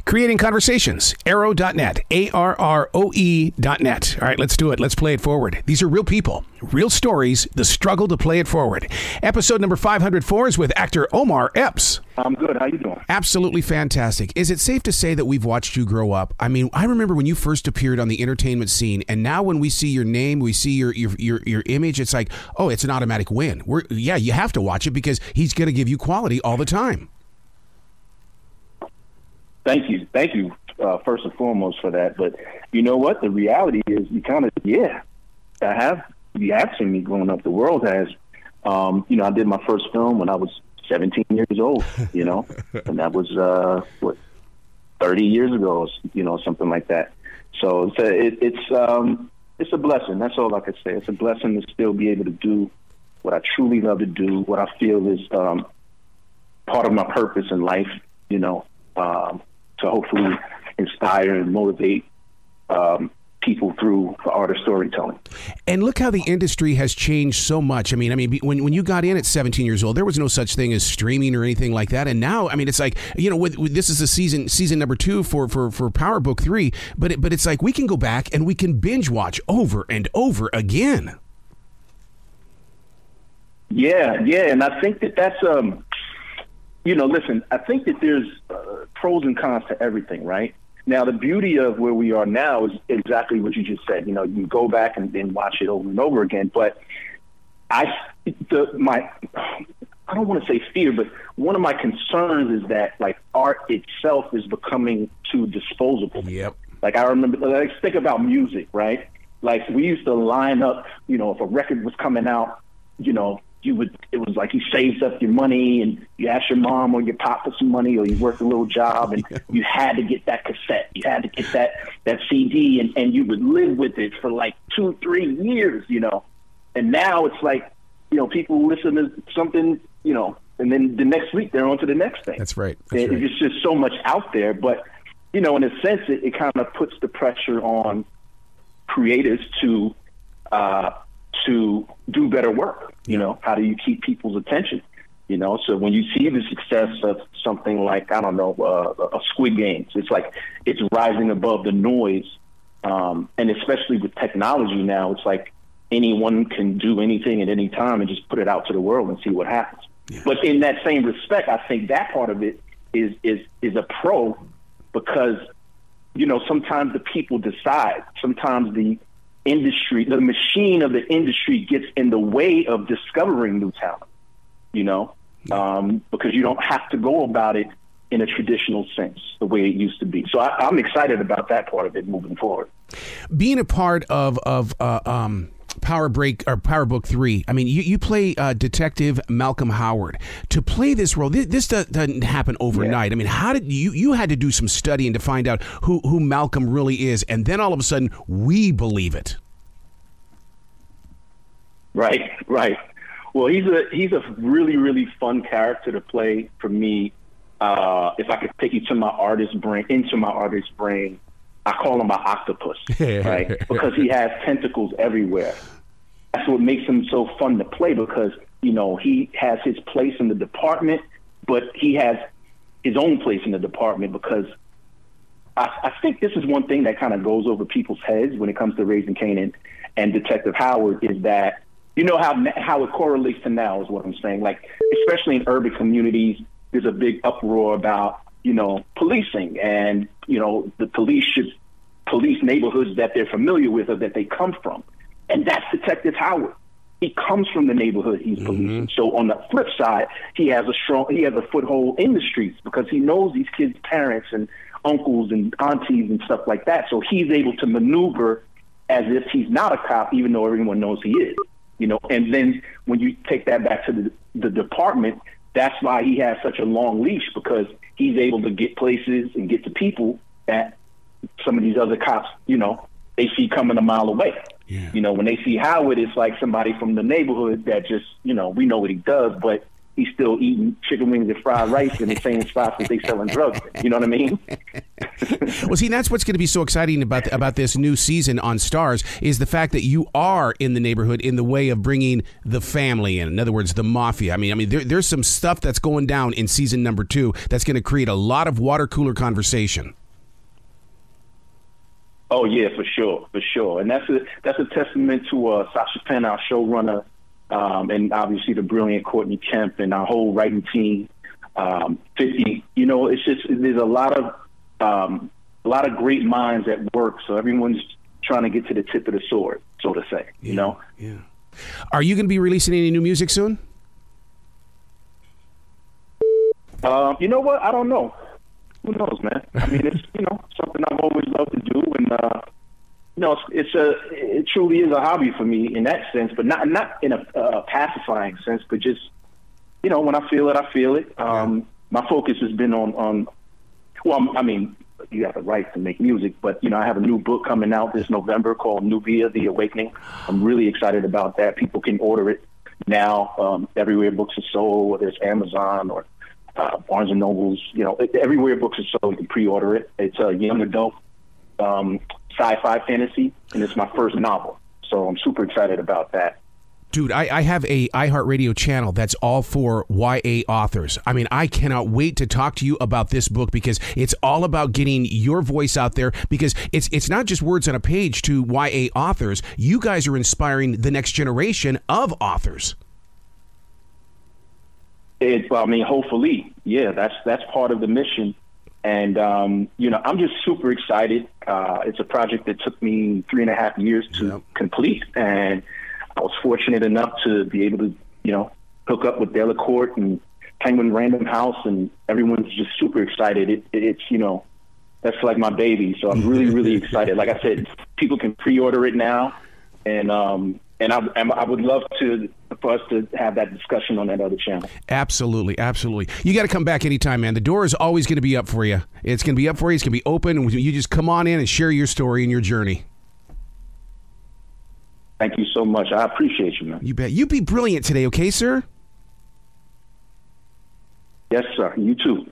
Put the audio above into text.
Creating conversations. Arrow.net. ARROE.net. All right, let's do it. Let's play it forward. These are real people, real stories, the struggle to play it forward. Episode number 504 is with actor Omar Epps. I'm good. How you doing? Absolutely fantastic. Is it safe to say that we've watched you grow up? I mean, I remember when you first appeared on the entertainment scene, and now when we see your name, we see your image, it's like, oh, it's an automatic win. Yeah, you have to watch it because he's going to give you quality all the time. Thank you, first and foremost for that. But you know what? The reality is, I have seen me growing up. The world has. I did my first film when I was 17 years old, and that was 30 years ago, something like that. So it's a blessing. That's all I could say. It's a blessing to still be able to do what I truly love to do, what I feel is part of my purpose in life, to hopefully inspire and motivate people through the art of storytelling. And look how the industry has changed so much. I mean, when you got in at 17 years old, there was no such thing as streaming or anything like that. And now, I mean, it's like, with this is the season number 2 for Power Book 3, but it's like we can go back and we can binge watch over and over again. Yeah, and I think that's listen, I think that there's pros and cons to everything, right? Now, the beauty of where we are now is exactly what you just said. You can go back and then watch it over and over again. But I don't want to say fear, but one of my concerns is that like art itself is becoming too disposable. Yep. Like I remember, let's think about music, right? Like we used to line up, if a record was coming out, it was like you saved up your money and you asked your mom or your pop for some money or you worked a little job and you had to get that cassette. You had to get that CD and you would live with it for like 2-3 years, And now it's like, people listen to something, and then the next week they're on to the next thing. That's right. It's just so much out there. But, in a sense, it kind of puts the pressure on creators to do better work. How do you keep people's attention? So when you see the success of something like, I don't know, a Squid Games, it's like it's rising above the noise. And especially with technology now, it's like anyone can do anything at any time and just put it out to the world and see what happens. Yeah. But in that same respect, I think that part of it is a pro because, sometimes the people decide. Sometimes the industry, the machine of the industry gets in the way of discovering new talent, because you don't have to go about it in a traditional sense, the way it used to be. So I'm excited about that part of it moving forward. Being a part of Power Book 3, I mean, you play Detective Malcolm Howard. To play this role, this doesn't happen overnight. Yeah. I mean, how did you had to do some studying to find out who Malcolm really is, and then all of a sudden we believe it. Right. Well, he's a really, really fun character to play for me. If I could take you into my artist's brain, I call him my octopus, right? Because he has tentacles everywhere. That's what makes him so fun to play because, he has his place in the department, but he has his own place in the department because I think this is one thing that kind of goes over people's heads when it comes to Raising Kanan and Detective Howard is that, how it correlates to now is what I'm saying. Like, especially in urban communities, there's a big uproar about, policing and, the police should police neighborhoods that they're familiar with or that they come from. And that's Detective Howard. He comes from the neighborhood he's policing. Mm-hmm. So on the flip side, he has a foothold in the streets because he knows these kids' parents and uncles and aunties and stuff like that. So he's able to maneuver as if he's not a cop, even though everyone knows he is. And then when you take that back to the department, that's why he has such a long leash because he's able to get places and get to people that some of these other cops, they see coming a mile away. Yeah. When they see Howard, it's like somebody from the neighborhood that just, we know what he does, but he's still eating chicken wings and fried rice in the same spots that they selling drugs. You know what I mean? Well, see, that's what's going to be so exciting about this new season on Stars is the fact that you are in the neighborhood in the way of bringing the family in. In other words, the mafia. I mean, there's some stuff that's going down in season number 2 that's going to create a lot of water cooler conversation. Oh yeah, for sure, and that's a testament to Sasha Penn, our showrunner, and obviously the brilliant Courtney Kemp and our whole writing team. 50, it's just there's a lot of great minds at work, so everyone's trying to get to the tip of the sword, so to say. Yeah. Are you going to be releasing any new music soon? You know what? I don't know. Who knows, man? I mean, it's something I've always loved to do, and it truly is a hobby for me in that sense, but not in a pacifying sense, but just when I feel it, I feel it. My focus has been on. Well, I mean, you have the right to make music, but I have a new book coming out this November called Nubia: The Awakening. I'm really excited about that. People can order it now everywhere books are sold, whether it's Amazon or Barnes and Nobles. Everywhere books are sold, you can pre-order it. It's a young adult sci-fi fantasy, and it's my first novel, so I'm super excited about that. Dude, I have a iHeartRadio channel that's all for YA authors. I mean, I cannot wait to talk to you about this book because it's all about getting your voice out there, because it's not just words on a page to YA authors. You guys are inspiring the next generation of authors. Hopefully, yeah, that's part of the mission. And, I'm just super excited. It's a project that took me 3.5 years to complete, and I was fortunate enough to be able to, hook up with Delacorte and Penguin Random House, and everyone's just super excited. It's that's like my baby. So I'm really, really excited. Like I said, people can pre-order it now, and I would love for us to have that discussion on that other channel. Absolutely. You got to come back anytime, man. The door is always going to be up for you. It's going to be up for you. It's going to be open, and you just come on in and share your story and your journey. Thank you so much. I appreciate you, man. You bet. You be brilliant today, okay, sir? Yes, sir. You too.